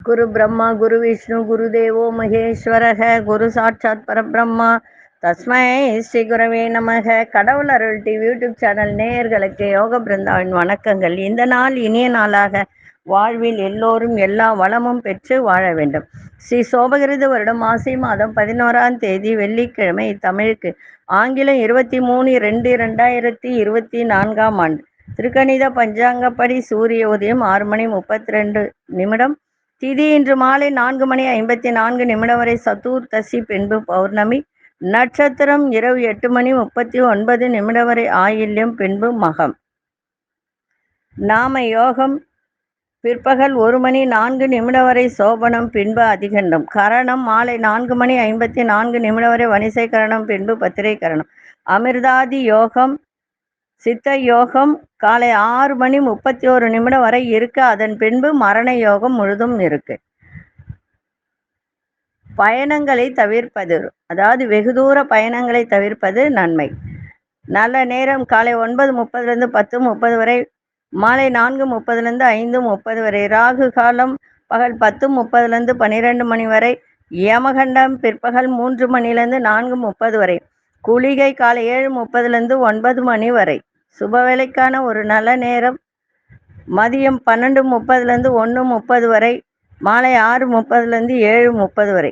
குரு பிரம்மா குரு விஷ்ணு குரு தேவோ மகேஸ்வரக குரு சாட்சாத் பரபிரம்மா தஸ்மை ஸ்ரீ குரவே நமக. கடவுள் அருள் டிவி யூடியூப் சேனல் நேயர்களுக்கு யோக பிருந்தாவின் வணக்கங்கள். இந்த நாள் இனிய நாளாக வாழ்வில் எல்லோரும் எல்லா வளமும் பெற்று வாழ வேண்டும். ஸ்ரீ சோபகிருது வருடம் மாசி மாதம் 11ஆம் தேதி வெள்ளிக்கிழமை, தமிழுக்கு ஆங்கிலம் 23/2/2024 ஆண்டு. திருக்கணித பஞ்சாங்கப்படி சூரிய உதயம் 6:32 திதி இன்று மாலை 4:54 வரை சதுர்த்தசி, பின்பு பௌர்ணமி. நட்சத்திரம் இரவு 8:39 வரை ஆயில்யம், பின்பு மகம். நாம யோகம் பிற்பகல் 1:04 வரை சோபனம், பின்பு அதிகண்டம். கரணம் மாலை 4:54 வரை வணிசை கரணம், பின்பு பத்திரை கரணம். அமிர்தாதி யோகம் சித்த யோகம் காலை 6:31 வரை இருக்கு. அதன் பின்பு மரண யோகம் முழுதும் இருக்கு. பயணங்களை தவிர்ப்பது, அதாவது வெகு தூர பயணங்களை தவிர்ப்பது நன்மை. நல்ல நேரம் காலை 9:30 10:30 வரை, மாலை 4:30 5:30 வரை. ராகு காலம் பகல் 10:30 12 வரை. யமகண்டம் பிற்பகல் 3 4:30 வரை. குளிகை காலை 7:30 9 வரை. சுபவேளைக்கான ஒரு நல்ல நேரம் மதியம் 12:30 1:30 வரை, மாலை 6:30 7:30 வரை.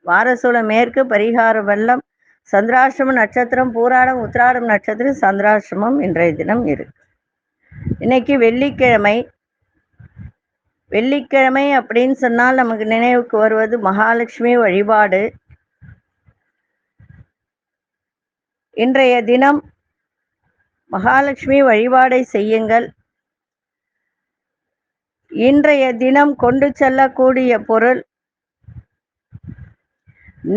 வாரசூல மேற்கு, பரிகார வெள்ளம். சந்திராசிரம நட்சத்திரம் பூராடம் உத்திராடம் நட்சத்திரம் சந்திராசிரமம் இன்றைய தினம் இருக்கு. இன்னைக்கு வெள்ளிக்கிழமை அப்படின்னு சொன்னால் நமக்கு நினைவுக்கு வருவது மகாலட்சுமி வழிபாடு. இன்றைய தினம் மகாலட்சுமி வழிபாடை செய்யுங்கள். இன்றைய தினம் கொண்டு செல்லக்கூடிய பொருள்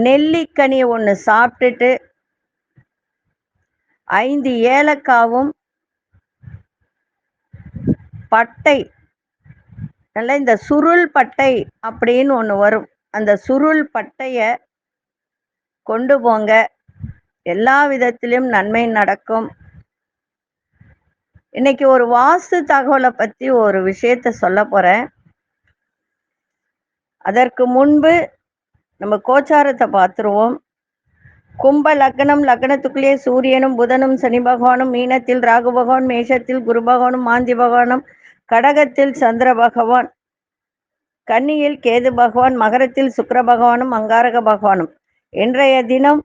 நெல்லிக்கனி ஒன்று சாப்பிட்டுட்டு 5 ஏலக்காவும் பட்டை, நல்ல இந்த சுருள் பட்டை அப்படின்னு ஒன்று வரும், அந்த சுருள் பட்டைய கொண்டு போங்க. எல்லா விதத்திலும் நன்மை நடக்கும். இன்னைக்கு ஒரு வாஸ்து தகவலை பற்றி ஒரு விஷயத்த சொல்ல போகிறேன். அதற்கு முன்பு நம்ம கோச்சாரத்தை பார்த்துருவோம். கும்ப லக்னம், லக்னத்துக்குள்ளே சூரியனும் புதனும் சனி பகவானும், மீனத்தில் ராகு பகவான், மேஷத்தில் குரு பகவானும் மாந்தி பகவானும், கடகத்தில் சந்திர பகவான், கன்னியில் கேது பகவான், மகரத்தில் சுக்கிர பகவானும் அங்காரக பகவானும். இன்றைய தினம்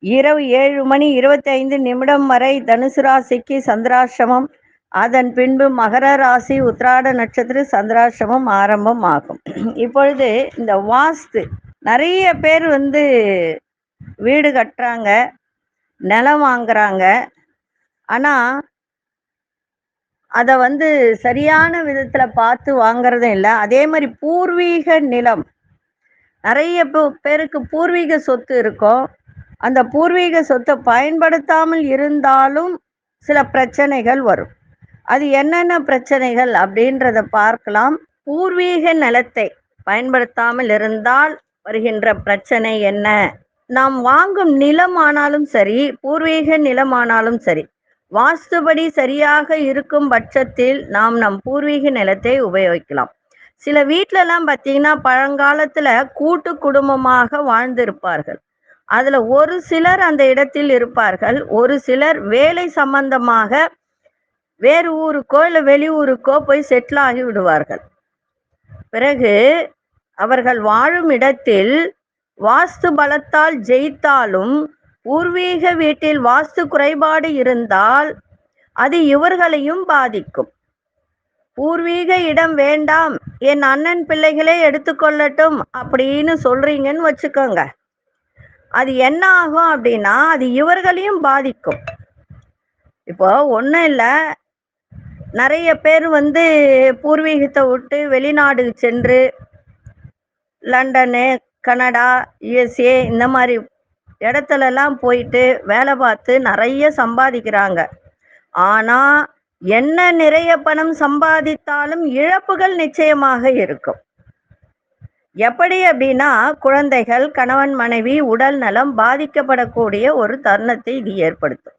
இரவு 7:25 வரை தனுசு ராசிக்கு சந்திராசிரமம். அதன் பின்பு மகர ராசி உத்திராட நட்சத்திர சந்திராசிரமம் ஆரம்பம் ஆகும். இப்பொழுது இந்த வாஸ்து, நிறைய பேர் வீடு கட்டுறாங்க, நிலம் வாங்குறாங்க. ஆனால் அதை சரியான விதத்தில் பார்த்து வாங்கிறதும் இல்லை. அதே மாதிரி பூர்வீக நிலம், நிறைய பேருக்கு பூர்வீக சொத்து இருக்கும். அந்த பூர்வீக சொத்தை பயன்படுத்தாமல் இருந்தாலும் சில பிரச்சனைகள் வரும். அது என்னென்ன பிரச்சனைகள் அப்படின்றத பார்க்கலாம். பூர்வீக நிலத்தை பயன்படுத்தாமல் இருந்தால் வருகின்ற பிரச்சனை என்ன? நாம் வாங்கும் நிலமானாலும் சரி, பூர்வீக நிலமானாலும் சரி, வாஸ்துபடி சரியாக இருக்கும் பட்சத்தில் நாம் நம் பூர்வீக நிலத்தை உபயோகிக்கலாம். சில வீட்டிலலாம் பார்த்தீங்கன்னா பழங்காலத்தில் கூட்டு குடும்பமாக வாழ்ந்திருப்பார்கள். அதில் ஒரு சிலர் அந்த இடத்தில் இருப்பார்கள், ஒரு சிலர் வேலை சம்பந்தமாக வேறு ஊருக்கோ இல்லை வெளியூருக்கோ போய் செட்டில் ஆகி விடுவார்கள். பிறகு அவர்கள் வாழும் இடத்தில் வாஸ்து பலத்தால் ஜெயித்தாலும் பூர்வீக வீட்டில் வாஸ்து குறைபாடு இருந்தால் அது இவர்களையும் பாதிக்கும். பூர்வீக இடம் வேண்டாம், என் அண்ணன் பிள்ளைகளே எடுத்துக்கொள்ளட்டும் அப்படின்னு சொல்றீங்கன்னு வச்சுக்கோங்க, அது என்ன ஆகும் அப்படின்னா அது இவர்களையும் பாதிக்கும். இப்போ ஒன்றும் இல்லை, நிறைய பேர் பூர்வீகத்தை விட்டு வெளிநாடு சென்று லண்டனு, கனடா, யுஎஸ்ஏ இந்த மாதிரி இடத்துலலாம் போயிட்டு வேலை பார்த்து நிறைய சம்பாதிக்கிறாங்க. ஆனால் என்ன நிறைய பணம் சம்பாதித்தாலும் இழப்புகள் நிச்சயமாக இருக்கும். எப்படி அப்படின்னா குழந்தைகள், கணவன் மனைவி, உடல் நலம் பாதிக்கப்படக்கூடிய ஒரு தருணத்தை இது ஏற்படுத்தும்.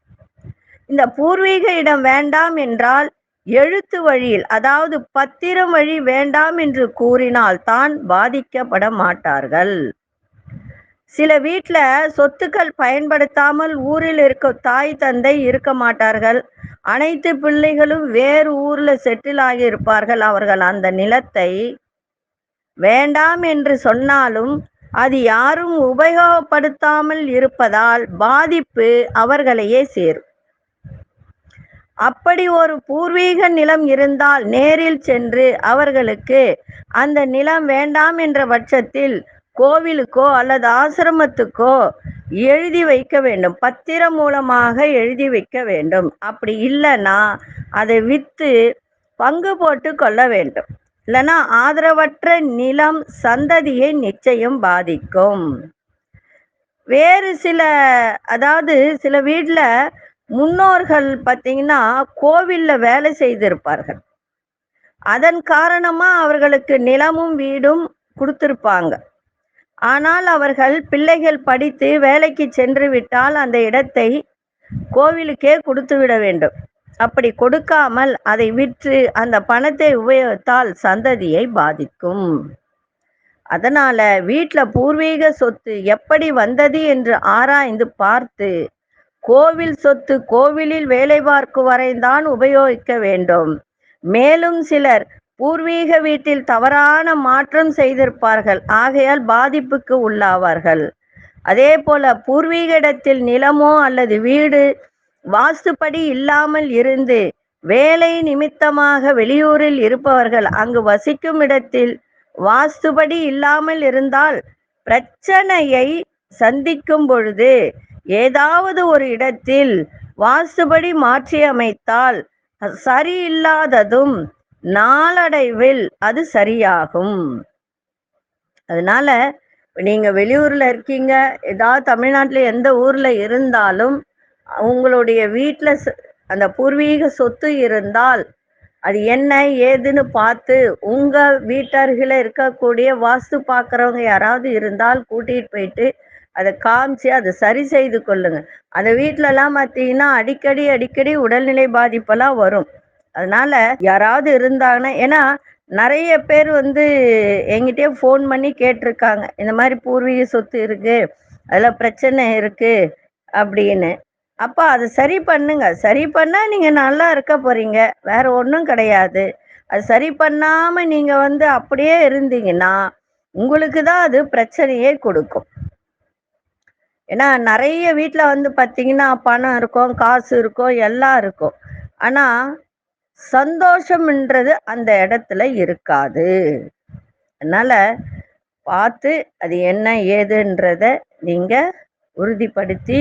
இந்த பூர்வீக இடம் வேண்டாம் என்றால் எழுத்து வழியில், அதாவது பத்திரம் வழி வேண்டாம் என்று கூறினால் தான் பாதிக்கப்பட மாட்டார்கள். சில வீட்ல சொத்துக்கள் பயன்படுத்தாமல் ஊரில் இருக்க தாய் தந்தை இருக்க மாட்டார்கள். அனைத்து பிள்ளைகளும் வேறு ஊர்ல செட்டில் ஆகி இருப்பார்கள். அவர்கள் அந்த நிலத்தை வேண்டாம் என்று சொன்னாலும் அது யாரும் உபயோகப்படுத்தாமல் இருப்பதால் பாதிப்பு அவர்களையே சேரும். அப்படி ஒரு பூர்வீக நிலம் இருந்தால் நேரில் சென்று அவர்களுக்கு அந்த நிலம் வேண்டாம் என்ற பட்சத்தில் கோவிலுக்கோ அல்லது ஆசிரமத்துக்கோ எழுதி வைக்க வேண்டும். பத்திரம் மூலமாக எழுதி வைக்க வேண்டும். அப்படி இல்லைன்னா அதை விற்று பங்கு போட்டு கொள்ள வேண்டும். இல்லைன்னா ஆதரவற்ற நிலம் சந்ததியை நிச்சயம் பாதிக்கும். வேறு சில, அதாவது சில வீட்டில் முன்னோர்கள் பார்த்தீங்கன்னா கோவிலில் வேலை செய்திருப்பார்கள். அதன் காரணமாக அவர்களுக்கு நிலமும் வீடும் கொடுத்துருப்பாங்க. ஆனால் அவர்கள் பிள்ளைகள் படித்து வேலைக்கு சென்று விட்டால் அந்த இடத்தை கோவிலுக்கே கொடுத்து விட வேண்டும். அப்படி கொடுக்காமல் அதை விற்று அந்த பணத்தை உபயோகித்தால் சந்ததியை பாதிக்கும். அதனால வீட்டில் பூர்வீக சொத்து எப்படி வந்தது என்று ஆராய்ந்து பார்த்து, கோவில் சொத்து கோவிலில் வேலை பார்க்கும் வரைதான் உபயோகிக்க வேண்டும். மேலும் சிலர் பூர்வீக வீட்டில் தவறான மாற்றம் செய்திருப்பார்கள். ஆகையால் பாதிப்புக்கு உள்ளாவார்கள். அதே போல பூர்வீக இடத்தில் நிலமோ அல்லது வீடு வாஸ்துப்படி இல்லாமல் இருந்து வேலை நிமித்தமாக வெளியூரில் இருப்பவர்கள் அங்கு வசிக்கும் இடத்தில் வாஸ்துபடி இல்லாமல் இருந்தால் பிரச்சனையை சந்திக்கும் பொழுது ஏதாவது ஒரு இடத்தில் வாஸ்துபடி மாற்றி அமைத்தால் சரியில்லாததும் நாளடைவில் அது சரியாகும். அதனால நீங்க வெளியூர்ல இருக்கீங்க, ஏதாவது தமிழ்நாட்டில் எந்த ஊர்ல இருந்தாலும் உங்களுடைய வீட்டில் அந்த பூர்வீக சொத்து இருந்தால் அது என்ன ஏதுன்னு பார்த்து உங்கள் வீட்டருகில் இருக்கக்கூடிய வாஸ்து பார்க்குறவங்க யாராவது இருந்தால் கூட்டிகிட்டு போயிட்டு அதை காமிச்சு அதை சரி செய்து கொள்ளுங்க. அந்த வீட்டிலலாம் பார்த்தீங்கன்னா அடிக்கடி உடல்நிலை பாதிப்பெல்லாம் வரும். அதனால் யாராவது இருந்தாங்கன்னா, ஏன்னா நிறைய பேர் எங்கிட்டே ஃபோன் பண்ணி கேட்டிருக்காங்க, இந்த மாதிரி பூர்வீக சொத்து இருக்குது, அதில் பிரச்சனை இருக்குது அப்படின்னு. அப்போ அதை சரி பண்ணுங்க. சரி பண்ணால் நீங்கள் நல்லா இருக்க போகிறீங்க, வேற ஒன்றும் கிடையாது. அது சரி பண்ணாமல் நீங்கள் அப்படியே இருந்தீங்கன்னா உங்களுக்கு தான் அது பிரச்சனையே கொடுக்கும். ஏன்னா நிறைய வீட்டில் பார்த்தீங்கன்னா பணம் இருக்கும், காசு இருக்கும், எல்லாம் இருக்கும். ஆனால் சந்தோஷம்ன்றது அந்த இடத்துல இருக்காது. அதனால் பார்த்து அது என்ன ஏதுன்றத நீங்கள் உறுதிப்படுத்தி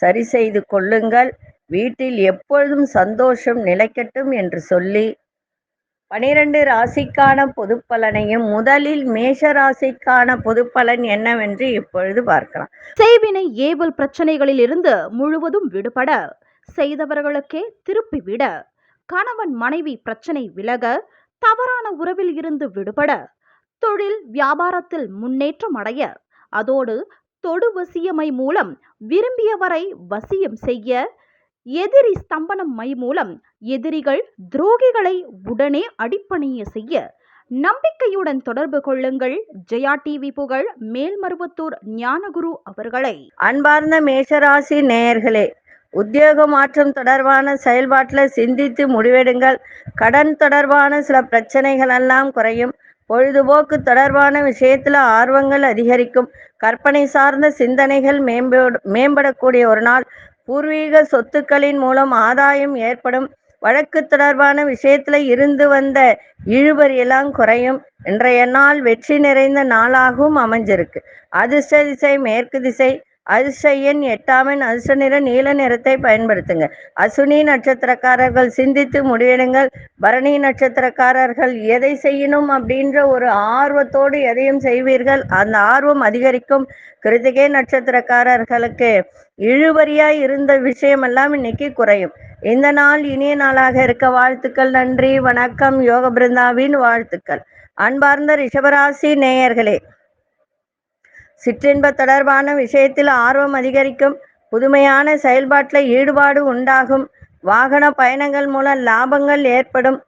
சரி செய்து கொள்ளுங்கள். வீட்டில் எப்பொழுதும் சந்தோஷம் நிலைக்கட்டும் என்று சொல்லி 12 ராசிக்கான பொது பலனையும் முதலில் மேஷ ராசிக்கான பொது பலன் என்னவென்று இப்பொழுது பார்க்கலாம். செய்வினை ஏவல் பிரச்சனைகளில் இருந்து முழுவதும் விடுபட, செய்தவர்களுக்கே திருப்பிவிட, கணவன் மனைவி பிரச்சனை விலக, தவறான உறவில் இருந்து விடுபட, தொழில் வியாபாரத்தில் முன்னேற்றம் அடைய, அதோடு தொடு வசியமை மூலம் விரும்பியவரை வசியம் செய்ய, எதிரி ஸ்தம்பனம் மை மூலம் எதிரிகள் துரோகிகளை உடனே அடிப்பணிய செய்ய நம்பிக்கையுடன் தொடர்பு கொள்ளுங்கள். ஜெயா டிவி புகழ் மேல்மருவத்தூர் ஞானகுரு அவர்களை. அன்பார்ந்த மேஷராசி நேயர்களே, உத்தியோக மாற்றம் தொடர்பான செயல்பாட்டில் சிந்தித்து முடிவெடுங்கள். கடன் தொடர்பான சில பிரச்சனைகள் எல்லாம் குறையும். பொழுதுபோக்கு தொடர்பான விஷயத்தில் ஆர்வங்கள் அதிகரிக்கும். கற்பனை சார்ந்த சிந்தனைகள் மேம்படக்கூடிய ஒரு நாள். பூர்வீக சொத்துக்களின் மூலம் ஆதாயம் ஏற்படும். வழக்கு தொடர்பான விஷயத்தில் இருந்து வந்த இழுபறியெல்லாம் குறையும். இன்றைய நாள் வெற்றி நிறைந்த நாளாகவும் அமைஞ்சிருக்கு. அதிர்ஷ்ட திசை மேற்கு திசை. அதிர்ஷ்ட எண் 8. அதிர்ஷ்ட நிற நீல நிறத்தை பயன்படுத்துங்க. அசுனி நட்சத்திரக்காரர்கள் சிந்தித்து முடிவெடுங்கள். பரணி நட்சத்திரக்காரர்கள் எதை செய்யணும் அப்படின்ற ஒரு ஆர்வத்தோடு எதையும் செய்வீர்கள். அந்த ஆர்வம் அதிகரிக்கும். கிருத்திகை நட்சத்திரக்காரர்களுக்கு இழுபறியாய் இருந்த விஷயமெல்லாம் இன்னைக்கு குறையும். இந்த நாள் இனிய நாளாக இருக்க வாழ்த்துக்கள். நன்றி, வணக்கம். யோக பிருந்தாவின் வாழ்த்துக்கள். அன்பார்ந்த ரிஷபராசி நேயர்களே, சிற்றின்ப தொடர்பான விஷயத்தில் ஆர்வம் அதிகரிக்கும். புதுமையான செயல்பாட்டில் ஈடுபாடு உண்டாகும். வாகன பயணங்கள் மூலம் லாபங்கள் ஏற்படும்.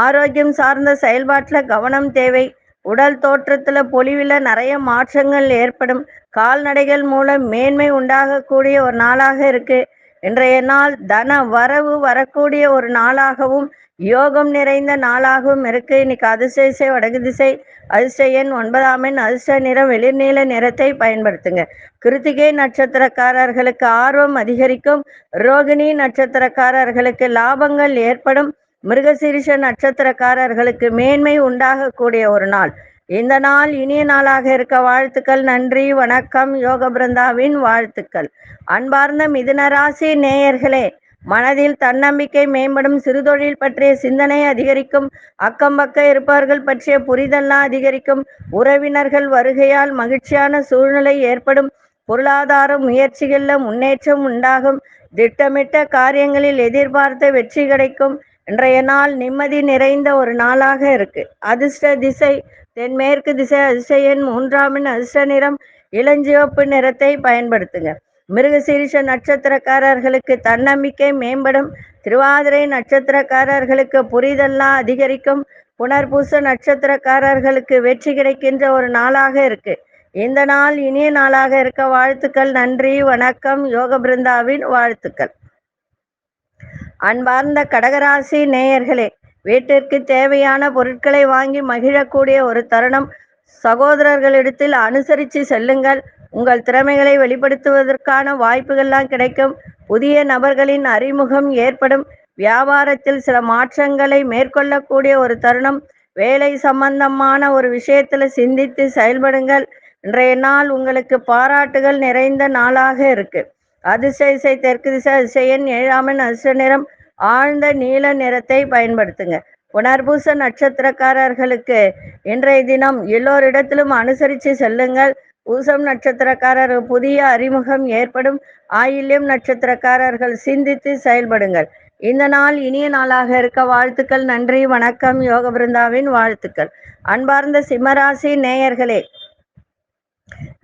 ஆரோக்கியம் சார்ந்த செயல்பாட்டில் கவனம் தேவை. உடல் தோற்றத்தில் பொலிவில் நிறைய மாற்றங்கள் ஏற்படும். கால்நடைகள் மூலம் மேன்மை உண்டாகக்கூடிய ஒரு நாளாக இருக்கு. இன்றைய நாள் தன வரவு வரக்கூடிய ஒரு நாளாகவும் யோகம் நிறைந்த நாளாகவும் இருக்கு. இன்னைக்கு அதிர்ஷ்ட திசை வடக்கு திசை, அதிர்ஷ்ட எண் 9ஆம் எண், அதிர்ஷ்ட நிறம் வெளிர்நீல நிறத்தை பயன்படுத்துங்க. கிருத்திகை நட்சத்திரக்காரர்களுக்கு ஆர்வம் அதிகரிக்கும். ரோகிணி நட்சத்திரக்காரர்களுக்கு லாபங்கள் ஏற்படும். மிருகசீரிஷ நட்சத்திரக்காரர்களுக்கு மேன்மை உண்டாகக்கூடிய ஒரு நாள். இந்த நாள் இனிய நாளாக இருக்க வாழ்த்துக்கள். நன்றி, வணக்கம். யோக பிருந்தாவின் வாழ்த்துக்கள். அன்பார்ந்த மிதுன ராசி நேயர்களே, மனதில் தன்னம்பிக்கை மேம்படும். சிறுதொழில் பற்றிய சிந்தனை அதிகரிக்கும். அக்கம் பக்கம் இருப்பவர்கள் பற்றிய புரிதல்லாம் அதிகரிக்கும். உறவினர்கள் வருகையால் மகிழ்ச்சியான சூழ்நிலை ஏற்படும். பொருளாதார முயற்சிகளில் முன்னேற்றம் உண்டாகும். திட்டமிட்ட காரியங்களில் எதிர்பார்த்த வெற்றி கிடைக்கும். இன்றைய நாள் நிம்மதி நிறைந்த ஒரு நாளாக இருக்கு. அதிர்ஷ்ட திசை தென்மேற்கு திசை, அதிர்ஷ்ட எண் 3ஆம் எண், அதிர்ஷ்ட நிறம் இளஞ்சிவப்பு நிறத்தை பயன்படுத்துங்க. மிருகசீரிஷ நட்சத்திரக்காரர்களுக்கு தன்னம்பிக்கை மேம்படும். திருவாதிரை நட்சத்திரக்காரர்களுக்கு புரிதல்லாம் அதிகரிக்கும். புனர்பூச நட்சத்திரக்காரர்களுக்கு வெற்றி கிடைக்கின்ற ஒரு நாளாக இருக்கு. இந்த நாள் இனிய நாளாக இருக்க வாழ்த்துக்கள். நன்றி, வணக்கம். யோக பிருந்தாவின் வாழ்த்துக்கள். அன்பார்ந்த கடகராசி நேயர்களே, வீட்டிற்கு தேவையான பொருட்களை வாங்கி மகிழக்கூடிய ஒரு தருணம். சகோதரர்களிடத்தில் அனுசரித்து செல்லுங்கள். உங்கள் திறமைகளை வெளிப்படுத்துவதற்கான வாய்ப்புகள்லாம் கிடைக்கும். புதிய நபர்களின் அறிமுகம் ஏற்படும். வியாபாரத்தில் சில மாற்றங்களை மேற்கொள்ளக்கூடிய ஒரு தருணம். வேலை சம்பந்தமான ஒரு விஷயத்தில் சிந்தித்து செயல்படுங்கள். இன்றைய நாள் உங்களுக்கு பாராட்டுகள் நிறைந்த நாளாக இருக்கு. அதிர்ஷ்ட திசை தெற்கு திசை, அதிர்ஷ்ட எண் 7ஆம் எண், அதிர்ஷ்ட நிறம் ஆழ்ந்த நீல நிறத்தை பயன்படுத்துங்க. புனர்பூச நட்சத்திரக்காரர்களுக்கு இன்றைய தினம் எல்லோரிடத்திலும் அனுசரித்து செல்லுங்கள். பூசம் நட்சத்திரக்காரர்கள் புதிய அறிமுகம் ஏற்படும். ஆயில்யம் நட்சத்திரக்காரர்கள் சிந்தித்து செயல்படுங்கள். இந்த நாள் இனிய நாளாக இருக்க வாழ்த்துக்கள். நன்றி, வணக்கம். யோக பிருந்தாவின் வாழ்த்துக்கள். அன்பார்ந்த சிம்மராசி நேயர்களே,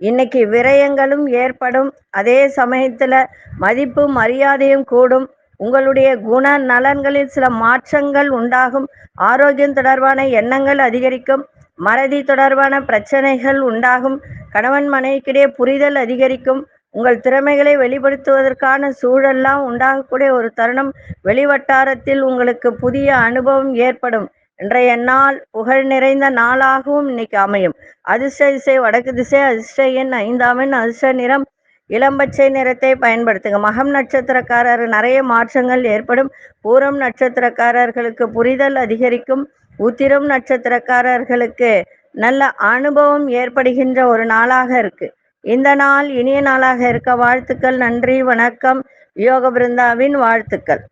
இன்னைக்கு விரயங்களும் ஏற்படும். அதே சமயத்துல மதிப்பு மரியாதையும் கூடும். உங்களுடைய குண நலன்களில் சில மாற்றங்கள் உண்டாகும். ஆரோக்கியம் தொடர்பான எண்ணங்கள் அதிகரிக்கும். மறதி தொடர்பான பிரச்சனைகள் உண்டாகும். கணவன் மனைவிக்கிடையே புரிதல் அதிகரிக்கும். உங்கள் திறமைகளை வெளிப்படுத்துவதற்கான சூழல்லாம் உண்டாகக்கூடிய ஒரு தருணம். வெளிவட்டாரத்தில் உங்களுக்கு புதிய அனுபவம் ஏற்படும். இன்றைய நாள் புகழ் நிறைந்த நாளாகவும் இன்னைக்கு அமையும். அதிர்ஷ்ட திசை வடக்கு திசை, அதிர்ஷ்ட எண் 5ஆம் எண், அதிர்ஷ்ட நிறம் இளம்பச்சை நிறத்தை பயன்படுத்துங்க. மகம் நட்சத்திரக்காரர் நிறைய மாற்றங்கள் ஏற்படும். பூரம் நட்சத்திரக்காரர்களுக்கு புரிதல் அதிகரிக்கும். உத்திரம் நட்சத்திரக்காரர்களுக்கு நல்ல அனுபவம் ஏற்படுகின்ற ஒரு நாளாக இருக்கு. இந்த நாள் இனிய நாளாக இருக்க வாழ்த்துக்கள். நன்றி, வணக்கம். யோக பிருந்தாவின் வாழ்த்துக்கள்.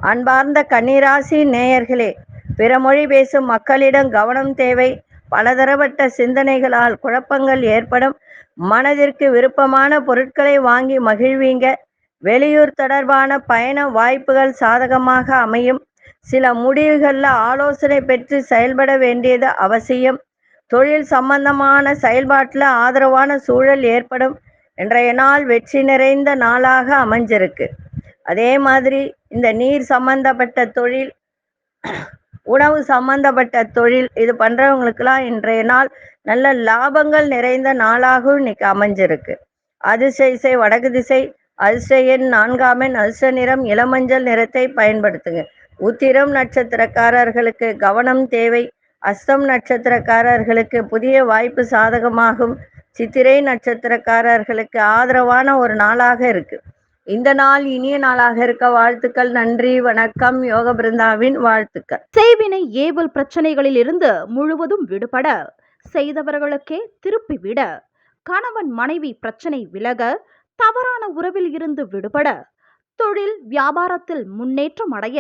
அன்பார்ந்த கன்னிராசி நேயர்களே, பிற மொழி பேசும் மக்களிடம் கவனம் தேவை. பலதரப்பட்ட சிந்தனைகளால் குழப்பங்கள் ஏற்படும். மனதிற்கு விருப்பமான பொருட்களை வாங்கி மகிழ்வீங்க. வெளியூர் தொடர்பான பயண வாய்ப்புகள் சாதகமாக அமையும். சில முடிவுகளில் ஆலோசனை பெற்று செயல்பட வேண்டியது அவசியம். தொழில் சம்பந்தமான செயல்பாட்டில் ஆதரவான சூழல் ஏற்படும். இன்றைய நாள் வெற்றி நிறைந்த நாளாக அமைஞ்சிருக்கு. அதே மாதிரி இந்த நீர் சம்பந்தப்பட்ட தொழில், உணவு சம்பந்தப்பட்ட தொழில் இது பண்றவங்களுக்கெல்லாம் இன்றைய நாள் நல்ல லாபங்கள் நிறைந்த நாளாகவும் இன்னைக்கு அமைஞ்சிருக்கு. அதிர்ஷ்ட திசை வடக்கு திசை, அதிர்ஷ்ட எண் 4ஆம் எண், அதிர்ஷ்ட நிறம் இளமஞ்சள் நிறத்தை பயன்படுத்துங்க. உத்திரம் நட்சத்திரக்காரர்களுக்கு கவனம் தேவை. அஸ்தம் நட்சத்திரக்காரர்களுக்கு புதிய வாய்ப்பு சாதகமாகும். சித்திரை நட்சத்திரக்காரர்களுக்கு ஆதரவான ஒரு நாளாக இருக்கு. இந்த நாள் இனிய நாளாக இருக்க வாழ்த்துக்கள். நன்றி, வணக்கம். யோக பிருந்தாவின் வாழ்த்துக்கள். செய்வினை ஏவல் பிரச்சனைகளில் இருந்து முழுவதும் விடுபட, செய்தவர்களுக்கே திருப்பி விட, கணவன் மனைவி பிரச்சனை விலக, தவறான உறவில் இருந்து விடுபட, தொழில் வியாபாரத்தில் முன்னேற்றம் அடைய,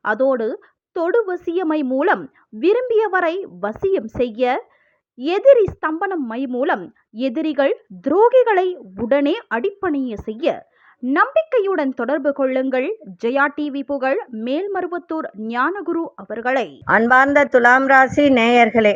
அதோடு தொடு வசியமை மூலம் விரும்பியவரை வசியம் செய்ய, எதிரி ஸ்தம்பனம் மை மூலம் எதிரிகள் துரோகிகளை உடனே அடிப்பணிய செய்ய நம்பிக்கையுடன் தொடர்பு கொள்ளுங்கள். ஜெயா டிவி புகழ் மேல்மருவத்தூர் ஞானகுரு அவர்களை. அன்பார்ந்த துலாம் ராசி நேயர்களே,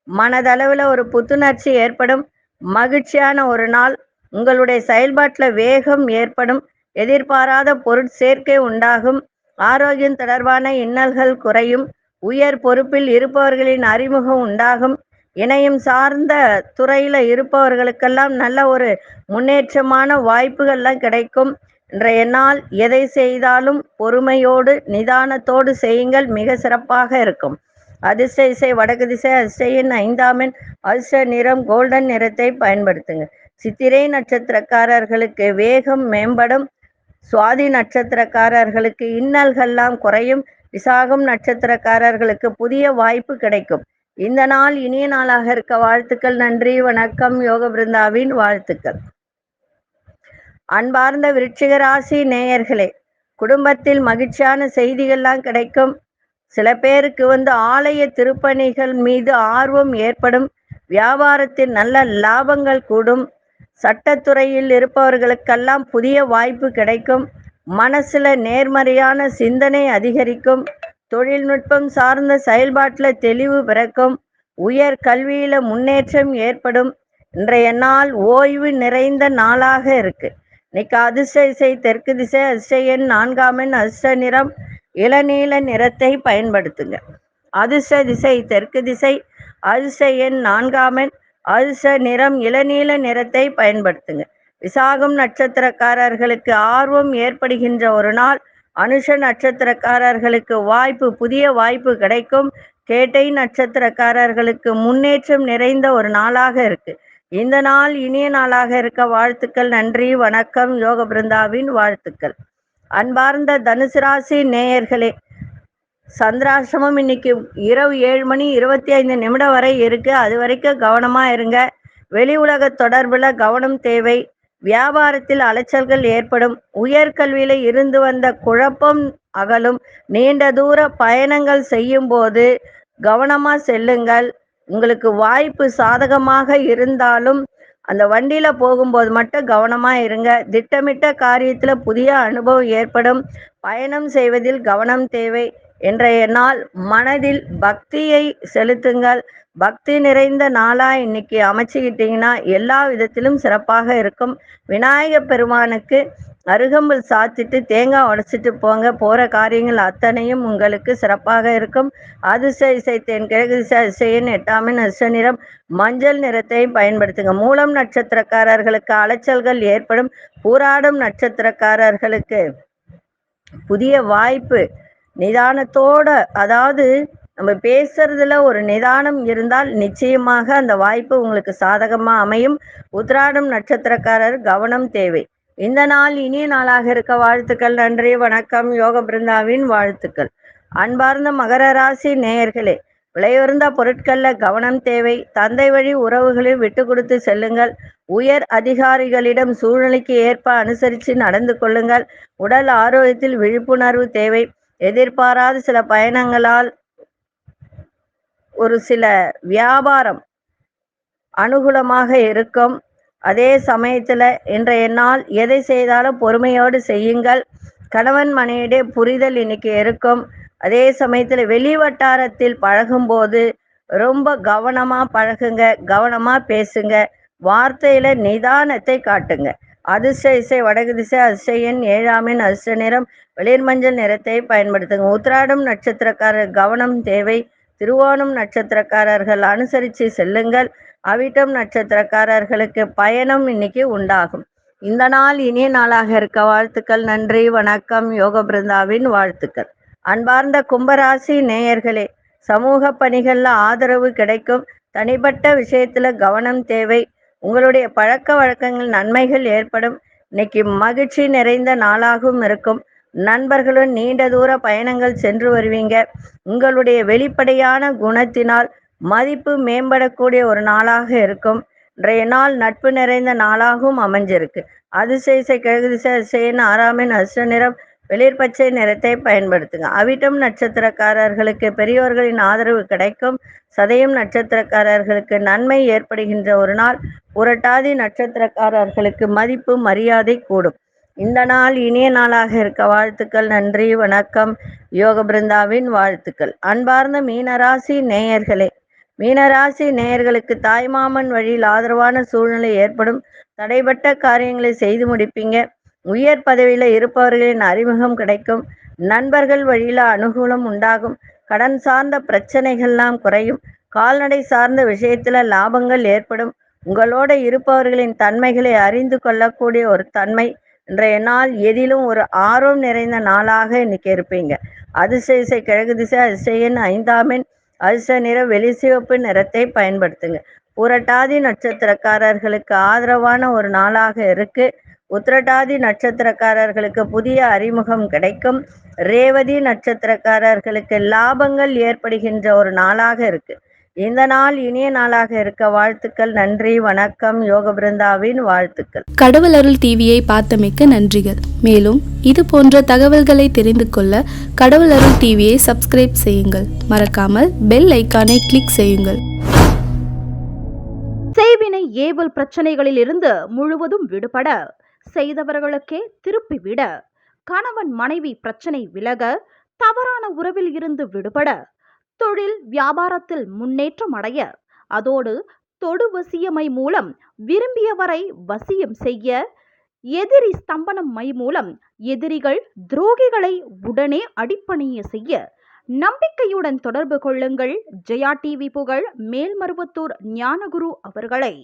மனதளவில் ஒரு புத்துணர்ச்சி ஏற்படும். மகிழ்ச்சியான ஒரு நாள். உங்களுடைய செயல்பாட்டில் வேகம் ஏற்படும். எதிர்பாராத பொருட்சேர்க்கை உண்டாகும். ஆரோக்கியம் தொடர்பான இன்னல்கள் குறையும். உயர் பொறுப்பில் இருப்பவர்களின் அறிமுகம் உண்டாகும். இணையம் சார்ந்த துறையில் இருப்பவர்களுக்கெல்லாம் நல்ல ஒரு முன்னேற்றமான வாய்ப்புகள்லாம் கிடைக்கும். இன்றைய நாள் எதை செய்தாலும் பொறுமையோடு நிதானத்தோடு செய்யுங்கள், மிக சிறப்பாக இருக்கும். அதிர்ஷ்ட இசை வடக்கு திசை, அதிர்ஷ்ட எண் 5ஆம் எண், அதிர்ஷ்ட நிறம் கோல்டன் நிறத்தை பயன்படுத்துங்க. சித்திரை நட்சத்திரக்காரர்களுக்கு வேகம் மேம்படும். சுவாதி நட்சத்திரக்காரர்களுக்கு இன்னல்கள்லாம் குறையும். விசாகம் நட்சத்திரக்காரர்களுக்கு புதிய வாய்ப்பு கிடைக்கும். இந்த நாள் இனிய நாளாக இருக்க வாழ்த்துக்கள். நன்றி, வணக்கம். யோக பிருந்தாவின் வாழ்த்துக்கள். அன்பார்ந்த விருச்சிக ராசி நேயர்களே, குடும்பத்தில் மகிழ்ச்சியான செய்திகள்லாம் கிடைக்கும். சில பேருக்கு ஆலய திருப்பணிகள் மீது ஆர்வம் ஏற்படும். வியாபாரத்தில் நல்ல லாபங்கள் கூடும். சட்டத்துறையில் இருப்பவர்களுக்கெல்லாம் புதிய வாய்ப்பு கிடைக்கும். மனசுல நேர்மறையான சிந்தனை அதிகரிக்கும். தொழில்நுட்பம் சார்ந்த செயல்பாட்டில் தெளிவு பிறக்கும். உயர் கல்வியில முன்னேற்றம் ஏற்படும். இன்றைய நாள் ஓய்வு நிறைந்த நாளாக இருக்கு. இன்னைக்கு அதிர்ஷ்ட இசை தெற்கு திசை, அதிர்ஷ்ட எண் 4ஆம் எண், அதிர்ஷ்ட நிறம் இளநீல நிறத்தை பயன்படுத்துங்க. அதிர்ஷ்ட திசை தெற்கு திசை, அதிர்ஷ்ட எண் 4ஆம் எண், அதிர்ஷ்ட நிறம் இளநீல நிறத்தை பயன்படுத்துங்க. விசாகம் நட்சத்திரக்காரர்களுக்கு ஆர்வம் ஏற்படுகின்ற ஒரு நாள். அனுஷ நட்சத்திரக்காரர்களுக்கு புதிய வாய்ப்பு கிடைக்கும். கேட்டை நட்சத்திரக்காரர்களுக்கு முன்னேற்றம் நிறைந்த ஒரு நாளாக இருக்கு. இந்த நாள் இனிய நாளாக இருக்க வாழ்த்துக்கள். நன்றி, வணக்கம். யோக பிருந்தாவின் வாழ்த்துக்கள். அன்பார்ந்த தனுசு ராசி நேயர்களே, சந்திராசிரமம் இன்னைக்கு இரவு 7:25 வரை இருக்கு. அது வரைக்கும் கவனமா இருங்க. வெளி உலக தொடர்புல கவனம் தேவை. வியாபாரத்தில் அலைச்சல்கள் ஏற்படும். உயர்கல்வியில இருந்து வந்த குழப்பம் அகலும். நீண்ட தூர பயணங்கள் செய்யும் போது கவனமா செல்லுங்கள். உங்களுக்கு வாய்ப்பு சாதகமாக இருந்தாலும் அந்த வண்டியில போகும்போது மட்டும் கவனமா இருங்க. திட்டமிட்ட காரியத்துல புதிய அனுபவம் ஏற்படும். பயணம் செய்வதில் கவனம் தேவை. இன்றைய நாள் மனதில் பக்தியை செலுத்துங்கள். பக்தி நிறைந்த நாளா இன்னைக்கு அமைச்சுக்கிட்டீங்கன்னா எல்லா விதத்திலும் சிறப்பாக இருக்கும். விநாயக பெருமானுக்கு அருகம்புல் சாத்திட்டு தேங்காய் உடைச்சிட்டு போங்க. போற காரியங்கள் அத்தனையும் உங்களுக்கு சிறப்பாக இருக்கும். அதிர்ஷ்ட இசை தென்கிழக்கு திசை, அதிர்ஷ்ட எண் 8ஆம் எண், அதிர்ஷ்ட நிறம் மஞ்சள் நிறத்தை பயன்படுத்துங்க. மூலம் நட்சத்திரக்காரர்களுக்கு அலைச்சல்கள் ஏற்படும். பூராடம் நட்சத்திரக்காரர்களுக்கு புதிய வாய்ப்பு. நிதானத்தோட, அதாவது நம்ம பேசுறதுல ஒரு நிதானம் இருந்தால் நிச்சயமாக அந்த வாய்ப்பு உங்களுக்கு சாதகமா அமையும். உத்திராடம் நட்சத்திரக்காரர் கவனம் தேவை. இந்த நாள் இனிய நாளாக இருக்க வாழ்த்துக்கள். நன்றி, வணக்கம். யோக பிருந்தாவின் வாழ்த்துக்கள். அன்பார்ந்த மகர ராசி நேயர்களே, விலையுறந்த பொருட்கள்ல கவனம் தேவை. தந்தை வழி உறவுகளில் விட்டு கொடுத்து செல்லுங்கள். உயர் அதிகாரிகளிடம் சூழ்நிலைக்கு ஏற்ப அனுசரித்து நடந்து கொள்ளுங்கள். உடல் ஆரோக்கியத்தில் விழிப்புணர்வு தேவை. எதிர்பாராத சில பயணங்களால் ஒரு சில வியாபாரம் அனுகூலமாக இருக்கும். அதே சமயத்தில் இன்றைய நாள் எதை செய்தாலும் பொறுமையோடு செய்யுங்கள். கணவன் மனைவியிடையே புரிதல் இன்னைக்கு இருக்கும். அதே சமயத்தில் வெளி வட்டாரத்தில் பழகும்போது ரொம்ப கவனமாக பழகுங்க, கவனமாக பேசுங்க. வார்த்தையில் நிதானத்தை காட்டுங்க. அதிர்ஷ்ட இசை வடக்கு திசை, அதிர்ஷ்ட எண் 7ஆம் எண், அதிர்ஷ்ட நிறம் வெளிர் மஞ்சள் நிறத்தை பயன்படுத்துங்க. உத்திராடம் நட்சத்திரக்காரர் கவனம் தேவை. திருவோணம் நட்சத்திரக்காரர்கள் அனுசரித்து செல்லுங்கள். அவிட்டம் நட்சத்திரக்காரர்களுக்கு பயணம் இன்னைக்கு உண்டாகும். இந்த நாள் இனிய நாளாக இருக்க வாழ்த்துக்கள். நன்றி, வணக்கம். யோக பிருந்தாவின் வாழ்த்துக்கள். அன்பார்ந்த கும்பராசி நேயர்களே, சமூக பணிகள்ல ஆதரவு கிடைக்கும். தனிப்பட்ட விஷயத்துல கவனம் தேவை. உங்களுடைய பழக்க வழக்கங்கள் நன்மைகள் ஏற்படும். இன்னைக்கு மகிழ்ச்சி நிறைந்த நாளாகவும் இருக்கும். நண்பர்களும் நீண்ட தூர பயணங்கள் சென்று வருவீங்க. உங்களுடைய வெளிப்படையான குணத்தினால் மதிப்பு மேம்படக்கூடிய ஒரு நாளாக இருக்கும். இன்றைய நாள் நட்பு நிறைந்த நாளாகவும் அமைஞ்சிருக்கு. அதிர்ஷ்ட இசை கிழக்கு திசை, அதிர்ஷ்ட எண் 6ஆம் எண், அதிர்ஷ்ட நிறம் வெளிர் பச்சை நிறத்தை பயன்படுத்துங்க. அவிட்டம் நட்சத்திரக்காரர்களுக்கு பெரியோர்களின் ஆதரவு கிடைக்கும். சதயம் நட்சத்திரக்காரர்களுக்கு நன்மை ஏற்படுகின்ற ஒரு நாள். புரட்டாதி நட்சத்திரக்காரர்களுக்கு மதிப்பு மரியாதை கூடும். இந்த நாள் இனிய நாளாக இருக்க வாழ்த்துக்கள். நன்றி, வணக்கம். யோக பிருந்தாவின் வாழ்த்துக்கள். அன்பார்ந்த மீனராசி நேயர்களே, மீனராசி நேயர்களுக்கு தாய்மாமன் வழியில் ஆதரவான சூழ்நிலை ஏற்படும். தடைப்பட்ட காரியங்களை செய்து முடிப்பீங்க. உயர் பதவியில் இருப்பவர்களின் அறிமுகம் கிடைக்கும். நண்பர்கள் வழியில் அனுகூலம் உண்டாகும். கடன் சார்ந்த பிரச்சனைகள்லாம் குறையும். கால்நடை சார்ந்த விஷயத்தில் லாபங்கள் ஏற்படும். உங்களோட இருப்பவர்களின் தன்மைகளை அறிந்து கொள்ளக்கூடிய ஒரு தன்மை. இன்றைய நாள் எதிலும் ஒரு ஆர்வம் நிறைந்த நாளாக இன்னைக்கு இருப்பீங்க. அதிர்ஷ்ட திசை கிழக்கு திசை, அதிர்ஷ்ட எண் 5ஆம் எண், அதிர்ஷ்ட நிறம் வெளிசிவப்பு நிறத்தை பயன்படுத்துங்க. புரட்டாதி நட்சத்திரக்காரர்களுக்கு ஆதரவான ஒரு நாளாக இருக்கு. உத்திரட்டாதி நட்சத்திரக்காரர்களுக்கு புதிய அறிமுகம் கிடைக்கும். ரேவதி நட்சத்திரக்காரர்களுக்கு லாபங்கள் ஏற்படுகின்ற ஒரு நாளாக இருக்கு. இந்த நாள் இனிய நாளாக இருக்க வாழ்த்துக்கள். நன்றி, வணக்கம். யோக பிருந்தாவின் வாழ்த்துக்கள். கடவுள் அருள் டிவியை பார்த்தமைக்க நன்றிகள். மேலும் இது போன்ற தகவல்களை தெரிந்து கொள்ள கடவுள் அருள் டிவியை சப்ஸ்கிரைப் செய்யுங்கள். மறக்காமல் பெல் ஐக்கானை கிளிக் செய்யுங்கள். செய்வினை ஏவல் பிரச்சனைகளில் இருந்து முழுவதும் விடுபட, செய்தவர்களுக்கே திருப்பிவிட, கணவன் மனைவி பிரச்சனை விலக, தவறான உறவில் இருந்து விடுபட, தொழில் வியாபாரத்தில் முன்னேற்றம் அடைய, அதோடு தொடு வசியமை மூலம் விரும்பியவரை வசியம் செய்ய, எதிரி ஸ்தம்பனம் மை மூலம் எதிரிகள் துரோகிகளை உடனே அடிப்பணிய செய்ய நம்பிக்கையுடன் தொடர்பு கொள்ளுங்கள். ஜெயா டிவி புகழ் மேல்மருவத்தூர் ஞானகுரு அவர்களை.